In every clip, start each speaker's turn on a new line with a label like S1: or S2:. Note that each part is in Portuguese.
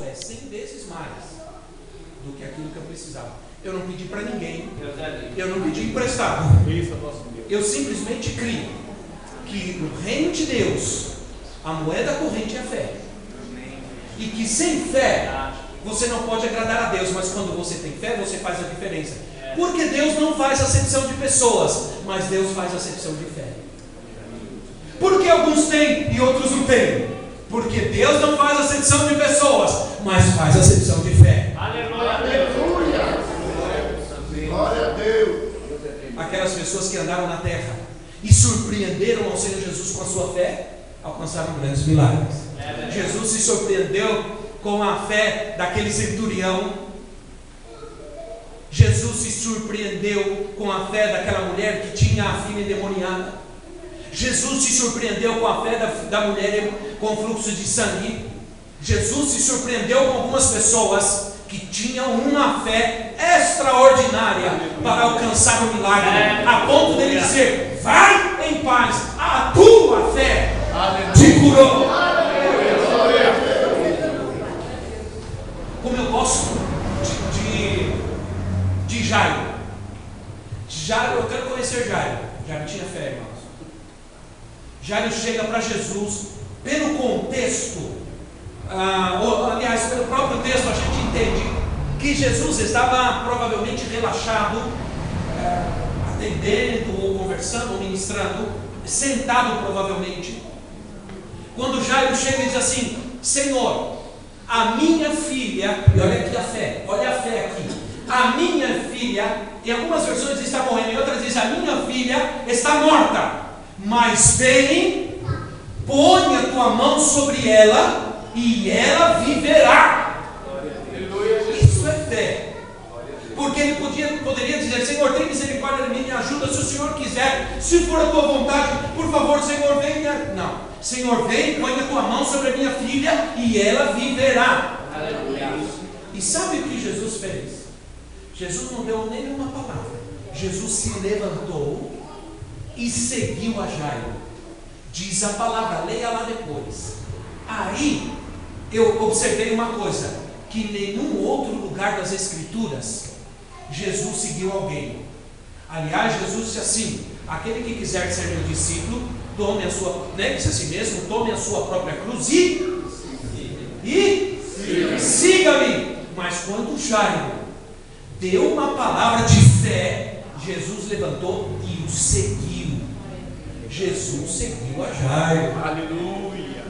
S1: isso é 100 vezes mais do que aquilo que eu precisava. Eu não pedi para ninguém, eu não pedi emprestado. Eu simplesmente crio que no reino de Deus a moeda corrente é a fé, e que sem fé você não pode agradar a Deus, mas quando você tem fé, você faz a diferença. Porque Deus não faz acepção de pessoas, mas Deus faz acepção de fé. Porque alguns têm e outros não têm? Porque Deus não faz acepção de pessoas, mas faz acepção de fé.
S2: Aleluia! Glória a Deus!
S1: Aquelas pessoas que andaram na terra e surpreenderam ao Senhor Jesus com a sua fé, alcançaram grandes milagres. Jesus se surpreendeu com a fé daquele centurião. Jesus se surpreendeu com a fé daquela mulher que tinha a filha endemoniada. Jesus se surpreendeu com a fé da mulher com fluxo de sangue. Jesus se surpreendeu com algumas pessoas que tinham uma fé extraordinária para alcançar o milagre, a ponto dele dizer: vai em paz, a tua fé te curou. Como eu gosto de Jairo. Jairo, eu quero conhecer Jairo. Jairo tinha fé, irmãos. Jairo chega para Jesus, pelo contexto, aliás, pelo próprio texto, a gente entende que Jesus estava provavelmente relaxado, atendendo, ou conversando, ou ministrando, sentado provavelmente. Quando Jairo chega e diz assim: Senhor, a minha filha, e olha aqui a fé, olha a fé aqui, a minha filha, em algumas versões diz está morrendo, em outras diz a minha filha está morta, mas vem, põe a tua mão sobre ela e ela viverá. Isso é fé. Porque ele poderia dizer: Senhor, tem misericórdia de mim, me ajuda se o Senhor quiser, se for a tua vontade, por favor, Senhor, venha. Não, Senhor, vem, põe a tua mão sobre a minha filha e ela viverá. E sabe o que Jesus fez? Jesus não deu nenhuma palavra. Jesus se levantou e seguiu a Jairo. Diz a palavra, leia lá depois. Aí eu observei uma coisa, que em nenhum outro lugar das Escrituras Jesus seguiu alguém. Aliás, Jesus disse assim: aquele que quiser ser meu discípulo, tome a sua, negue-se a si mesmo, tome a sua própria cruz e siga-me. Mas quando Jairo deu uma palavra de fé, Jesus levantou e o seguiu. Jesus seguiu a Jairo.
S2: Aleluia!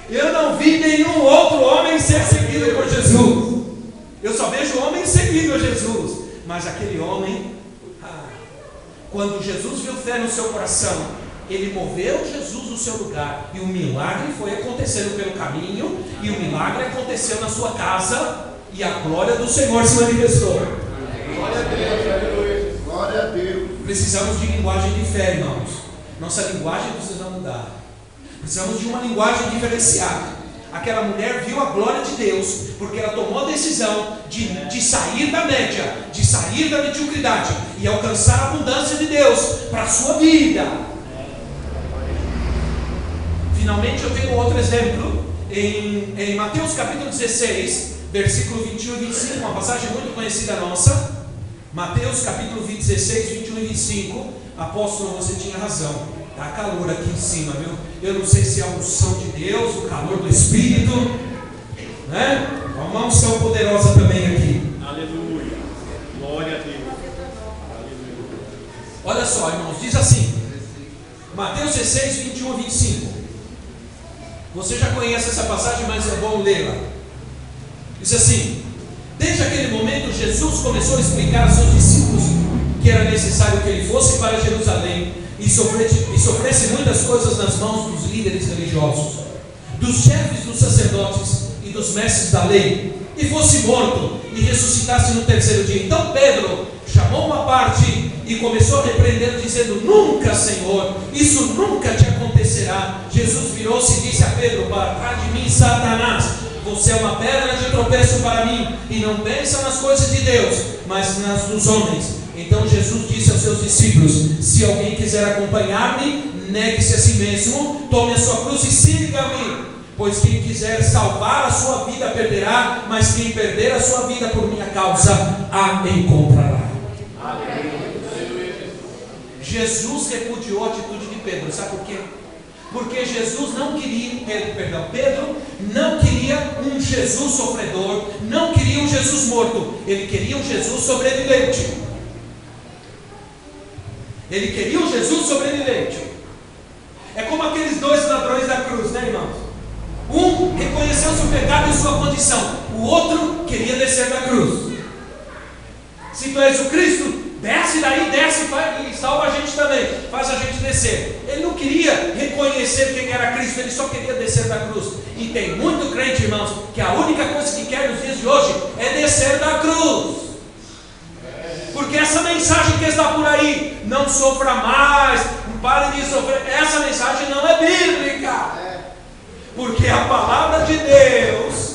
S1: Eu não vi nenhum outro homem ser seguido por Jesus. Eu só vejo homens seguindo a Jesus. Mas aquele homem, quando Jesus viu fé no seu coração, ele moveu Jesus no seu lugar, e o milagre foi acontecendo pelo caminho, e o milagre aconteceu na sua casa, e a glória do Senhor se manifestou.
S2: Glória a Deus, aleluia! Glória a Deus!
S1: Precisamos de linguagem de fé, irmãos. Nossa linguagem precisa mudar. Precisamos de uma linguagem diferenciada. Aquela mulher viu a glória de Deus, porque ela tomou a decisão de sair da média, de sair da mediocridade e alcançar a abundância de Deus para a sua vida. Finalmente eu tenho outro exemplo em Mateus capítulo 16, versículo 21 e 25, uma passagem muito conhecida nossa. Mateus capítulo 16, 21 e 25. Apóstolo, você tinha razão. Está calor aqui em cima, viu? Eu não sei se é a unção de Deus, o calor do Espírito, né? Uma unção poderosa também aqui.
S2: Aleluia! Glória a Deus! Aleluia!
S1: Olha só, irmãos, diz assim, Mateus 16, 21 a 25. Você já conhece essa passagem, mas é bom lê-la. Diz assim: desde aquele momento Jesus começou a explicar aos seus discípulos que era necessário que ele fosse para Jerusalém e sofresse muitas coisas nas mãos dos líderes religiosos, dos chefes dos sacerdotes e dos mestres da lei, e fosse morto e ressuscitasse no terceiro dia. Então Pedro chamou uma parte e começou a repreender, dizendo: nunca, Senhor, isso nunca te acontecerá. Jesus virou-se e disse a Pedro: para trás de mim, Satanás, você é uma pedra de tropeço para mim, e não pensa nas coisas de Deus, mas nas dos homens. Então Jesus disse aos seus discípulos: se alguém quiser acompanhar-me, negue-se a si mesmo, tome a sua cruz e siga-me. Pois quem quiser salvar a sua vida perderá, mas quem perder a sua vida por minha causa a encontrará. Jesus repudiou a atitude de Pedro, sabe por quê? Porque Jesus não queria, Pedro não queria um Jesus sofredor, não queria um Jesus morto, ele queria um Jesus sobrevivente. Ele queria um Jesus sobrevivente. É como aqueles dois ladrões da cruz, né, irmãos? Um reconheceu seu pecado e sua condição, o outro queria descer da cruz. Se tu és o Cristo, desce daí, desce e salva a gente também, faz a gente descer. Ele não queria reconhecer quem era Cristo, ele só queria descer da cruz. E tem muito crente, irmãos, que a única coisa que quer nos dias de hoje é descer da cruz. Porque essa mensagem que está por aí, não sofra mais, não pare de sofrer, essa mensagem não é bíblica. Porque a palavra de Deus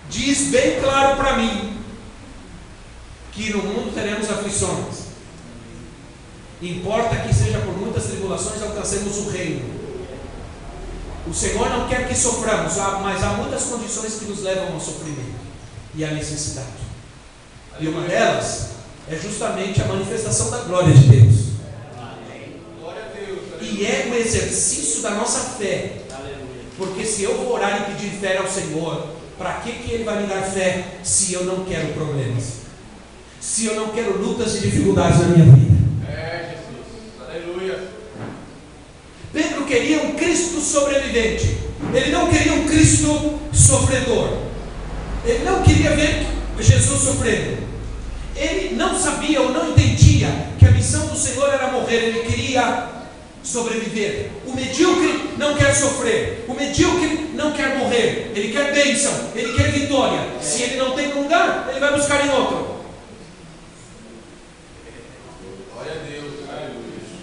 S1: diz bem claro para mim que no mundo teremos aflições. Importa que seja por muitas tribulações alcancemos o reino. O Senhor não quer que soframos, mas há muitas condições que nos levam ao sofrimento e à necessidade. E uma delas é justamente a manifestação da glória de Deus. E é o exercício da nossa fé. Porque se eu vou orar e pedir fé ao Senhor, para que Ele vai me dar fé se eu não quero problemas? Se eu não quero lutas e dificuldades na minha vida?
S2: Jesus, aleluia.
S1: Pedro queria um Cristo sobrevivente. Ele não queria um Cristo sofredor. Ele não queria ver Jesus sofrendo. Ele não sabia ou não entendia que a missão do Senhor era morrer. Ele queria sobreviver. O medíocre não quer sofrer. O medíocre não quer morrer. Ele quer bênção. Ele quer vitória. Se ele não tem um lugar, ele vai buscar em outro.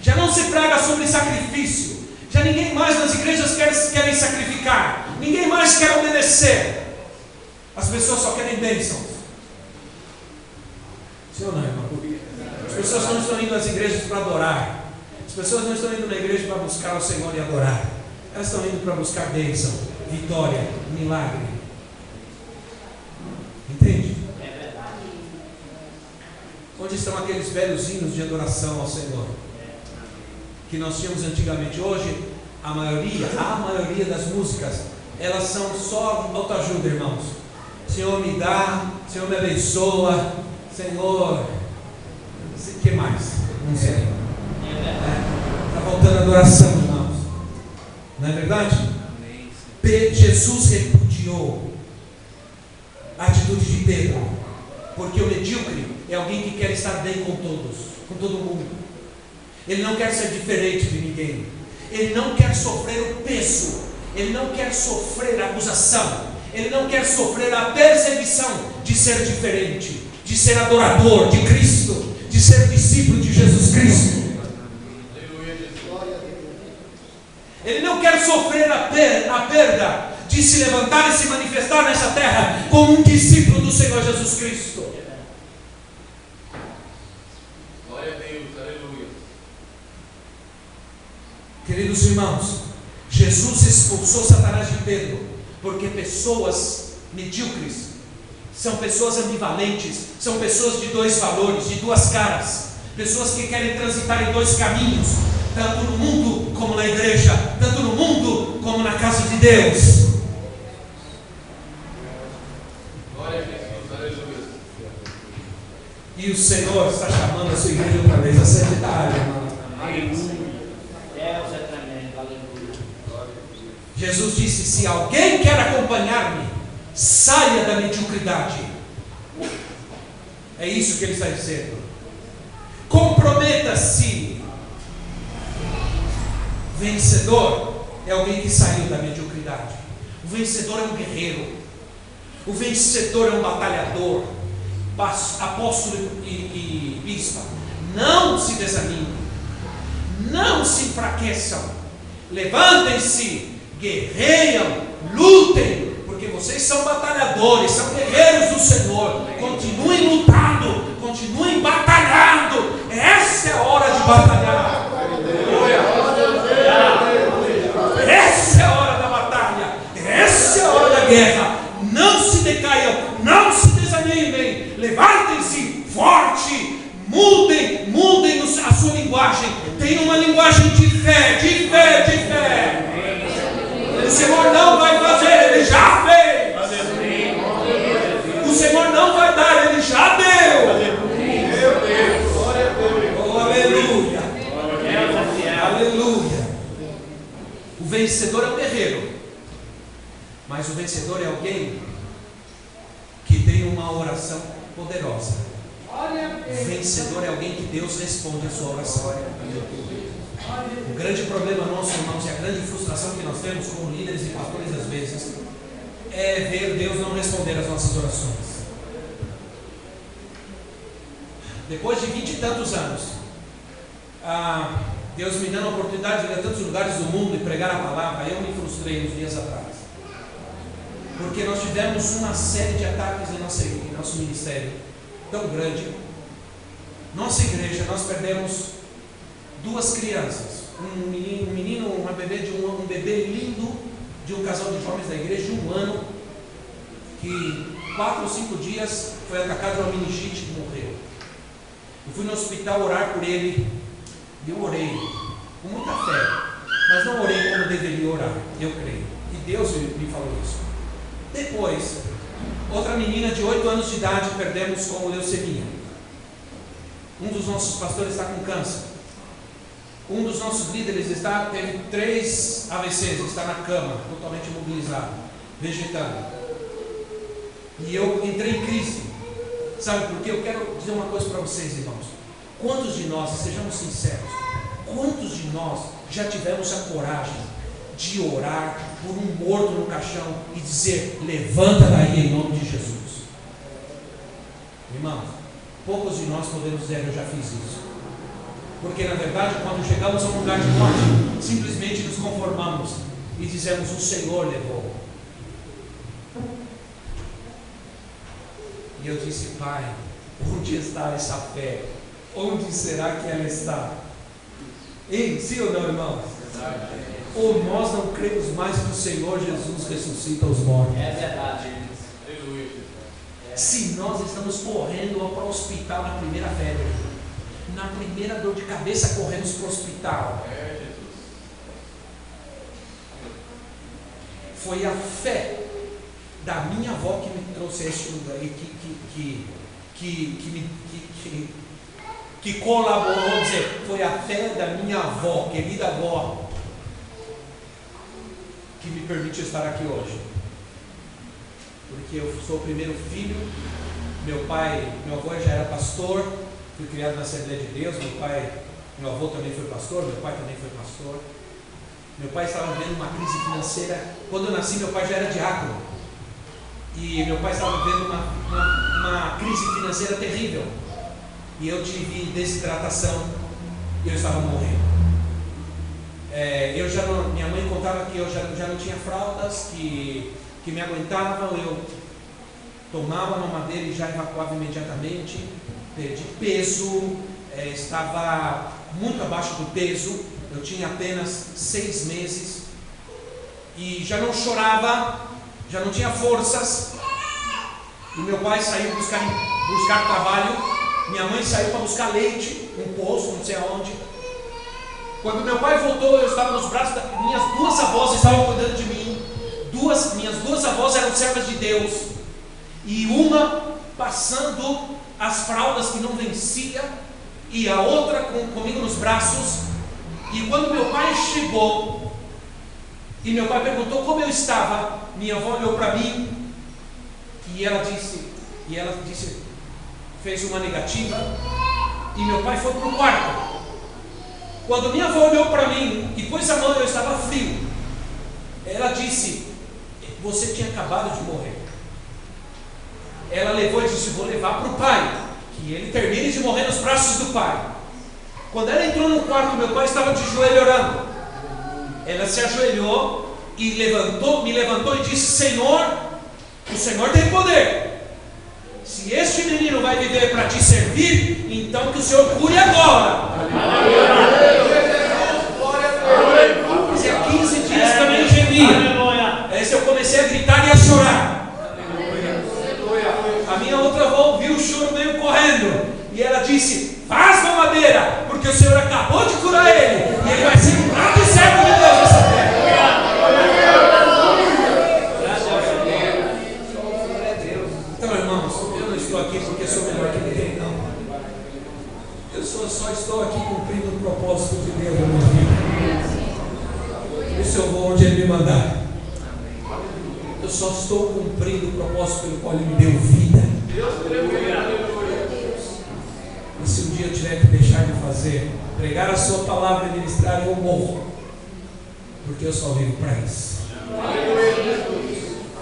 S1: Já não se prega sobre sacrifício. Já ninguém mais nas igrejas querem sacrificar. Ninguém mais quer obedecer. As pessoas só querem bênçãos. Sim ou não, irmão? As pessoas não estão indo às igrejas para adorar. As pessoas não estão indo na igreja para buscar o Senhor e adorar. Elas estão indo para buscar bênção, vitória, milagre. Entende?
S3: É verdade.
S1: Onde estão aqueles velhos hinos de adoração ao Senhor que nós tínhamos antigamente? Hoje, a maioria das músicas, elas são só autoajuda, irmãos. Senhor me dá, Senhor me abençoa, Senhor, o que mais? Não sei. Está faltando adoração, irmãos. Não é verdade? Jesus repudiou a atitude de Pedro, porque o medíocre é alguém que quer estar bem com todos, com todo mundo. Ele não quer ser diferente de ninguém. Ele não quer sofrer o peso. Ele não quer sofrer a acusação. Ele não quer sofrer a perseguição de ser diferente, de ser adorador de Cristo, de ser discípulo de Jesus Cristo. Ele não quer sofrer a perda de se levantar e se manifestar nessa terra como um discípulo do Senhor Jesus Cristo.
S2: Glória a Deus, aleluia.
S1: Queridos irmãos, Jesus expulsou Satanás de Pedro, porque pessoas medíocres são pessoas ambivalentes, são pessoas de dois valores, de duas caras, pessoas que querem transitar em dois caminhos, tanto no mundo como na igreja, tanto no mundo como na casa de Deus.
S2: Glória a Jesus, aleluia.
S1: E o Senhor está chamando a sua igreja outra vez a santidade, irmão.
S3: Aleluia. Deus é tremendo, aleluia.
S1: Jesus disse: se alguém quer acompanhar-me, saia da mediocridade. É isso que ele está dizendo. Comprometa-se. Vencedor é alguém que saiu da mediocridade. O vencedor é um guerreiro. O vencedor é um batalhador. Apóstolo e bispa, não se desanimem, não se enfraqueçam, levantem-se, guerreiam, lutem, porque vocês são batalhadores, são guerreiros do Senhor. Continuem lutando, continuem batalhando. Essa é a hora de batalhar. Essa é a hora da batalha. guerra. Não se decaiam, não se desanimem, levantem-se forte, mudem a sua linguagem, tenham uma linguagem de fé, de fé, de fé. O Senhor não vai fazer, Ele já fez. O Senhor não vai dar, Ele já deu. Oh, aleluia. Aleluia. O vencedor é o guerreiro, mas o vencedor é alguém que tem uma oração poderosa. O vencedor é alguém que Deus responde a sua oração. O grande problema nosso, irmãos, e a grande frustração que nós temos como líderes e pastores às vezes, é ver Deus não responder às nossas orações. Depois de 20 e tantos anos, Deus me dando a oportunidade de ir a tantos lugares do mundo e pregar a palavra, eu me frustrei uns dias atrás. Porque nós tivemos uma série de ataques em nosso ministério tão grande. Nossa igreja, nós perdemos 2 crianças, um bebê lindo de um casal de jovens da igreja de 1 ano, que 4 ou 5 dias foi atacado por uma meningite e morreu. Eu fui no hospital orar por ele, e eu orei com muita fé, mas não orei como deveria orar, eu creio, e Deus me falou isso. Depois, outra menina de 8 anos de idade perdemos com leucemia. Um dos nossos pastores está com câncer. Um dos nossos líderes teve 3 AVCs, está na cama, totalmente imobilizado, vegetando. E eu entrei em crise. Sabe por quê? Eu quero dizer uma coisa para vocês, irmãos. Quantos de nós, sejamos sinceros, quantos de nós já tivemos a coragem de orar por um morto no caixão e dizer: levanta daí em nome de Jesus? Irmãos, poucos de nós podemos dizer: eu já fiz isso. Porque na verdade, quando chegamos a um lugar de morte, simplesmente nos conformamos e dizemos: o Senhor levou. E eu disse: Pai, onde está essa fé? Onde será que ela está? Ei, sim ou não, irmãos? Ou nós não cremos mais que o Senhor Jesus ressuscita os mortos?
S3: É verdade.
S1: Se nós estamos correndo para o hospital na primeira febre, na primeira dor de cabeça corremos para o hospital. Foi a fé da minha avó que me trouxe a este lugar e que colaborou, vamos dizer, foi a fé da minha avó, querida avó, que me permite estar aqui hoje. Porque eu sou o primeiro filho, meu avô já era pastor, fui criado na Assembleia de Deus, meu avô também foi pastor, meu pai também foi pastor. Meu pai estava vivendo uma crise financeira. Quando eu nasci, meu pai já era diácono. E meu pai estava vivendo uma crise financeira terrível. E eu tive desidratação e eu estava morrendo. Minha mãe contava que eu já não tinha fraldas que me aguentavam. Eu tomava uma mamadeira e já evacuava imediatamente. Perdi peso, estava muito abaixo do peso. Eu tinha apenas 6 meses e já não chorava, já não tinha forças. E meu pai saiu buscar trabalho, minha mãe saiu para buscar leite, um poço, não sei aonde. Quando meu pai voltou, eu estava nos braços minhas 2 avós estavam cuidando de mim. Minhas duas avós eram servas de Deus, e uma passando as fraldas que não vencia, e a outra comigo nos braços. E quando meu pai chegou, e meu pai perguntou como eu estava, minha avó olhou para mim, e ela disse, fez uma negativa, e meu pai foi para o quarto. Quando minha avó olhou para mim, e pôs a mão, eu estava frio, ela disse: você tinha acabado de morrer. Ela levou e disse: vou levar para o pai, que ele termine de morrer nos braços do pai. Quando ela entrou no quarto, meu pai estava de joelho orando. Ela se ajoelhou e me levantou e disse: Senhor, o Senhor tem poder. Se este menino vai viver para te servir, então que o Senhor cure agora. Fazia 15 dias também gemia. Esse eu comecei a gritar e a chorar. A minha outra avó ouviu o choro, veio correndo. E ela disse: faz mamadeira, porque o Senhor acabou de curar ele. E ele vai ser um grande servo de Deus nessa terra. Então, irmãos, eu não estou aqui porque sou melhor que ninguém, não. Eu só estou aqui cumprindo o propósito de Deus na minha vida. Isso eu vou onde Ele me mandar. Eu só estou cumprindo o propósito pelo qual Ele me deu vida. E se um dia eu tiver que deixar de fazer, pregar a sua palavra e ministrar, eu morro. Porque eu só vivo para isso.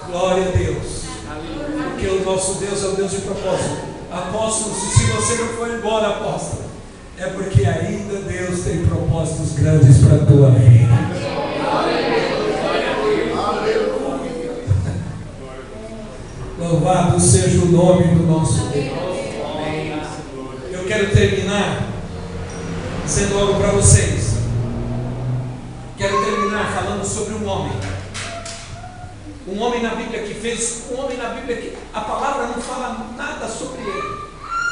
S1: Glória a Deus. Porque o nosso Deus é o Deus de propósito. Apóstolo, se você não for embora, apóstolo, é porque ainda Deus tem propósitos grandes para a tua vida. Louvado seja o nome do nosso Deus. Eu quero terminar dizendo algo para vocês. Quero terminar falando sobre um homem. Um homem na Bíblia que fez. Um homem na Bíblia que a palavra não fala nada sobre ele.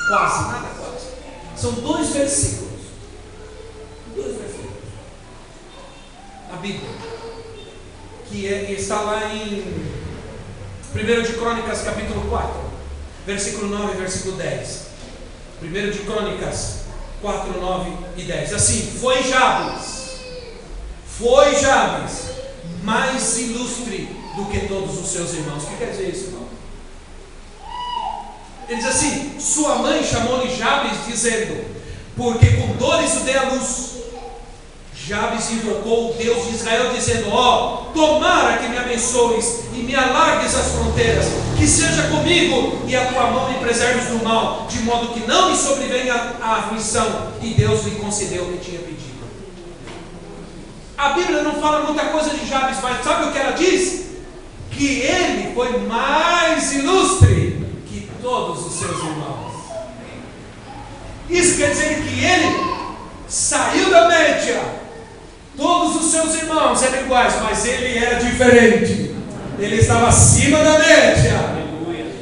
S1: Quase, nada quase. São 2 versículos. 2 versículos. Na Bíblia. Que está lá em 1 de Crônicas, capítulo 4, versículo 9 e versículo 10. 1 de Crônicas 4, 9 e 10. Assim, foi Jabes mais ilustre do que todos os seus irmãos. O que quer dizer isso, irmão? Ele diz assim: sua mãe chamou-lhe Jabes, dizendo: porque com dores o dei à luz. Jabes invocou o Deus de Israel, dizendo: ó, tomara que me abençoes e me alargues as fronteiras, que seja comigo e a tua mão me preserves do mal, de modo que não me sobrevenha a aflição. E Deus lhe concedeu o que tinha pedido. A Bíblia não fala muita coisa de Jabes, mas sabe o que ela diz? Que ele foi mais ilustre que todos os seus irmãos. Isso quer dizer que ele saiu da média. Todos os seus irmãos eram iguais, mas ele era diferente. Ele estava acima da média.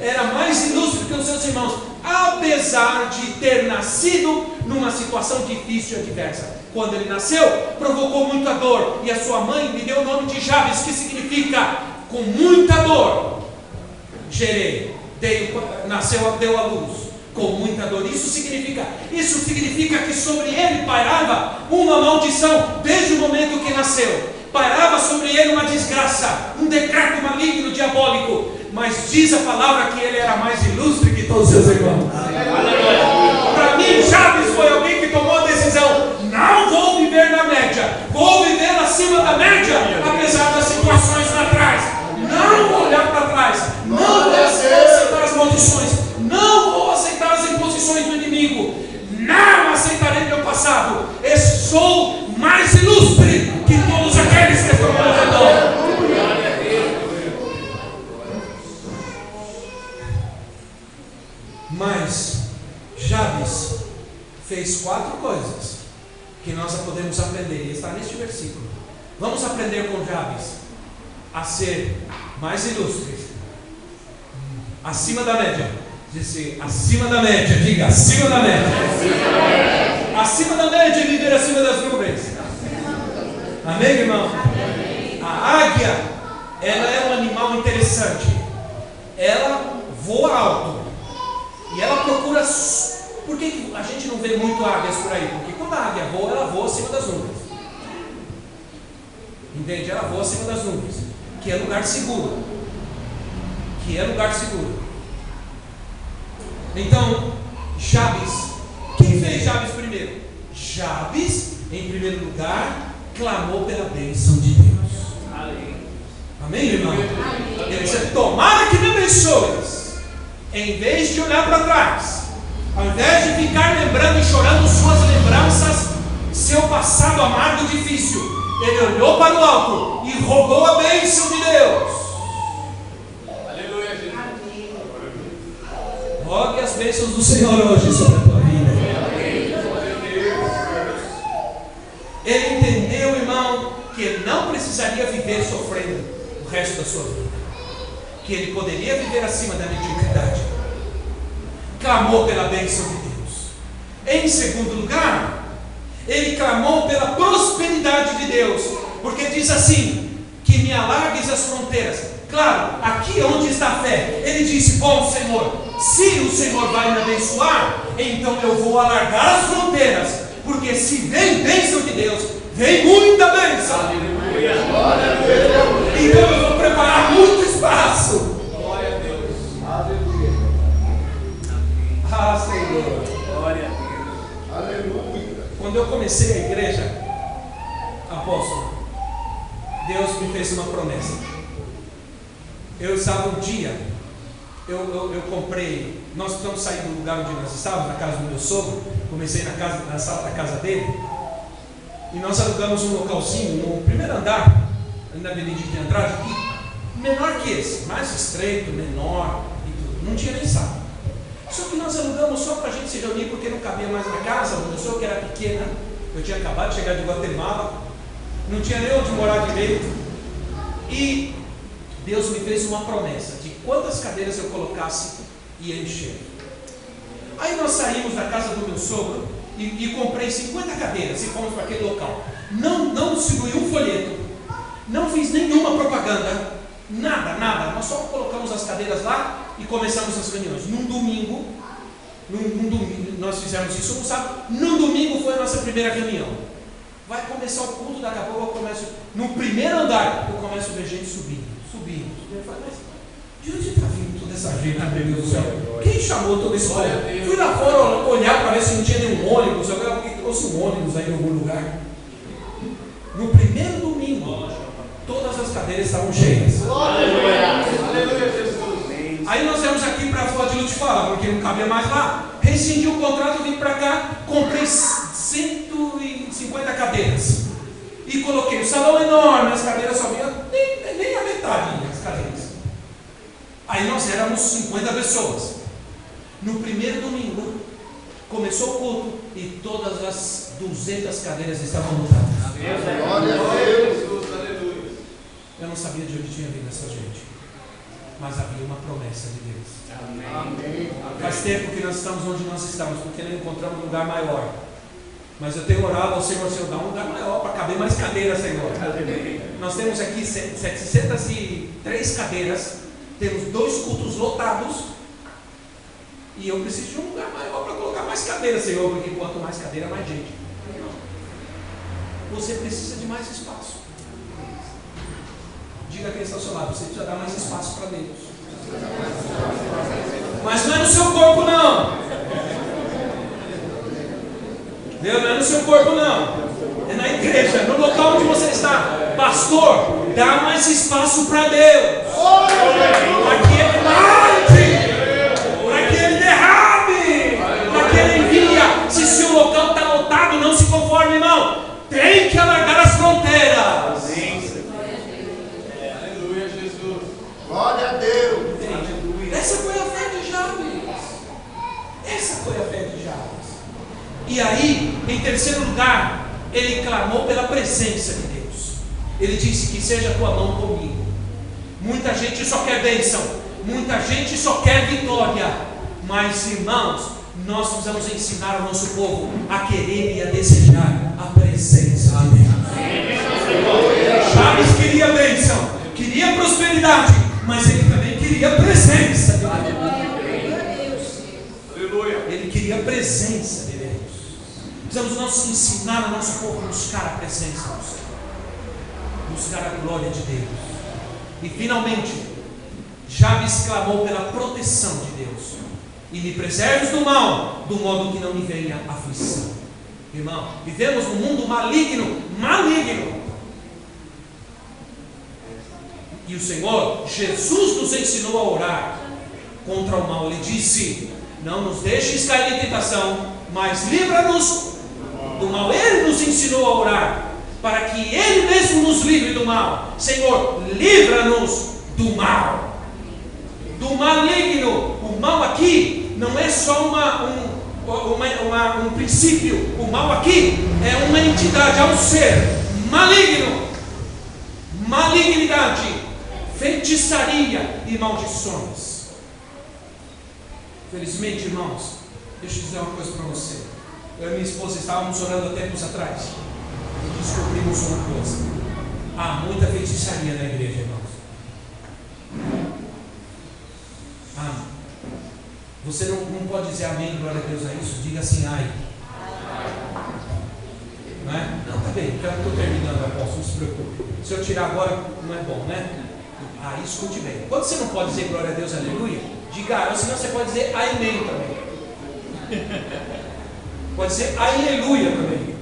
S1: Era mais ilustre que os seus irmãos, apesar de ter nascido numa situação difícil e adversa. Quando ele nasceu, provocou muita dor, e a sua mãe lhe deu o nome de Jabes, que significa com muita dor. Gerei, nasceu, deu à luz. Com muita dor. Isso significa que sobre ele pairava uma maldição desde o momento que nasceu. Pairava sobre ele uma desgraça, um decreto maligno, diabólico. Mas diz a palavra que ele era mais ilustre que todos os seus irmãos. Para mim, Jabes foi alguém que tomou a decisão: não vou viver na média, vou viver acima da média, apesar das situações lá atrás. Não vou olhar para trás, não vou aceitar as maldições, não vou aceitar as imposições do inimigo, não aceitarei meu passado. Eu sou mais ilustre que todos aqueles que estão ao meu redor. Mas Jabes fez 4 coisas que nós podemos aprender, e está neste versículo. Vamos aprender com Jabes a ser mais ilustre, acima da média. Disse acima da média, diga acima da média. Acima da média e viver acima das nuvens. Amém, irmão? A águia, ela é um animal interessante. Ela voa alto e ela procura. Por que a gente não vê muito águias por aí? Porque quando a águia voa, ela voa acima das nuvens. Entende? Ela voa acima das nuvens, que é lugar seguro. Então, Jabes, quem fez Jabes primeiro? Jabes, em primeiro lugar, clamou pela bênção de Deus. Amém, irmão? Ele disse: tomara que me abençoes, em vez de olhar para trás, ao invés de ficar lembrando e chorando suas lembranças, seu passado amargo e difícil. Ele olhou para o alto e rogou a bênção de Deus. Rogue as bênçãos do Senhor hoje sobre a tua vida. Ele entendeu, irmão, que ele não precisaria viver sofrendo o resto da sua vida. que ele poderia viver acima da mediocridade. Clamou pela bênção de Deus. Em segundo lugar, ele clamou pela prosperidade de Deus, porque diz assim: que me alargues as fronteiras. Claro, aqui onde está a fé, ele disse: bom Senhor, se o Senhor vai me abençoar, então eu vou alargar as fronteiras, porque se vem bênção de Deus, vem muita bênção.
S2: Aleluia. Glória a Deus.
S1: Então eu vou preparar muito espaço.
S2: Glória a Deus. Aleluia.
S1: Ah, Senhor.
S2: Glória a Deus. Aleluia.
S1: Quando eu comecei a igreja, apóstolo, Deus me fez uma promessa. Eu estava um dia, eu comprei, nós estamos saindo do lugar onde nós estávamos, na casa do meu sogro. Comecei na sala da casa dele, e nós alugamos um localzinho no primeiro andar, na Avenida de Andrade, menor que esse, mais estreito, menor e tudo, não tinha nem sala. Só que nós alugamos só para a gente se reunir, porque não cabia mais na casa. O meu sogro, que era pequena, eu tinha acabado de chegar de Guatemala, não tinha nem onde morar direito, e Deus me fez uma promessa de quantas cadeiras eu colocasse ia encher. Aí nós saímos da casa do meu sogro e comprei 50 cadeiras e fomos para aquele local. Não distribuí um folheto, não fiz nenhuma propaganda, nada. Nós só colocamos as cadeiras lá e começamos as reuniões. Num domingo, nós fizemos isso no sábado. No domingo foi a nossa primeira reunião. Vai começar o culto, daqui a pouco eu começo. No primeiro andar, eu começo a ver gente subindo. Eu falei: mas de onde está vindo toda essa gente, meu Deus do céu? Quem chamou todo esse povo? Fui lá fora olhar para ver se não tinha nenhum ônibus. Alguém trouxe um ônibus aí em algum lugar. No primeiro domingo, todas as cadeiras estavam cheias.
S2: Aleluia, Jesus.
S1: Aí nós viemos aqui para a Rua de Lutifala, porque não cabia mais lá. Rescindi o contrato, vim para cá, comprei 150 cadeiras. E coloquei o salão enorme, as cadeiras só vinham nem a metade das cadeiras. Aí nós éramos 50 pessoas. No primeiro domingo, começou o culto e todas as 200 cadeiras estavam lotadas.
S2: Glória a Deus. Aleluia.
S1: Eu não sabia de onde tinha vindo essa gente, mas havia uma promessa de Deus.
S2: Amém.
S1: Faz tempo que nós estamos onde nós estamos, porque não encontramos um lugar maior. Mas eu tenho orado ao Senhor: dá um lugar maior para caber mais cadeiras, Senhor. Nós temos aqui 703 cadeiras, temos 2 cultos lotados, e eu preciso de um lugar maior para colocar mais cadeiras, Senhor, porque quanto mais cadeira, mais gente. Você precisa de mais espaço. Diga quem está ao seu lado: você precisa dar mais espaço para Deus. Mas não é no seu corpo, não. Deus não é no seu corpo, não. É na igreja, no local onde você está. Pastor, dá mais espaço para Deus. Para que Ele mate, para que Ele derrame, para que Ele envia. Se seu local está lotado, não se conforme, irmão. Tem que alargar as fronteiras.
S2: Aleluia, Jesus. Glória a Deus.
S1: Essa foi a fé de Jabes. Essa foi a fé de Jabes. E aí, em terceiro lugar, ele clamou pela presença de Deus. Ele disse: que seja a tua mão comigo. Muita gente só quer bênção, muita gente só quer vitória. Mas, irmãos, nós precisamos ensinar o nosso povo a querer e a desejar a presença de Deus. Jabes queria bênção, queria prosperidade, mas ele também queria presença de Deus. Ele queria a presença de Deus. Precisamos nós ensinar ao nosso povo a buscar a presença do Senhor, buscar a glória de Deus. E finalmente, Jabes clamou pela proteção de Deus: e me preserves do mal, do modo que não me venha aflição. Irmão, vivemos num mundo maligno. E o Senhor Jesus nos ensinou a orar contra o mal. Ele disse: não nos deixes cair em tentação, mas livra-nos do mal. Ele nos ensinou a orar para que Ele mesmo nos livre do mal. Senhor, livra-nos do mal, do maligno. O mal aqui não é só um princípio. O mal aqui é uma entidade, é um ser maligno, malignidade, feitiçaria e maldições. Felizmente, irmãos, deixa eu dizer uma coisa para você. Eu e minha esposa estávamos orando há tempos atrás e descobrimos uma coisa: há muita feitiçaria na igreja, irmãos. Você não pode dizer amém, glória a Deus a isso. Diga assim, ai. Não é? Não, tá bem, eu estou terminando, apóstolo, não se preocupe. Se eu tirar agora, não é bom, né? Escute bem. Quando você não pode dizer glória a Deus, aleluia, diga, ou senão você pode dizer amém também. Pode ser aleluia também.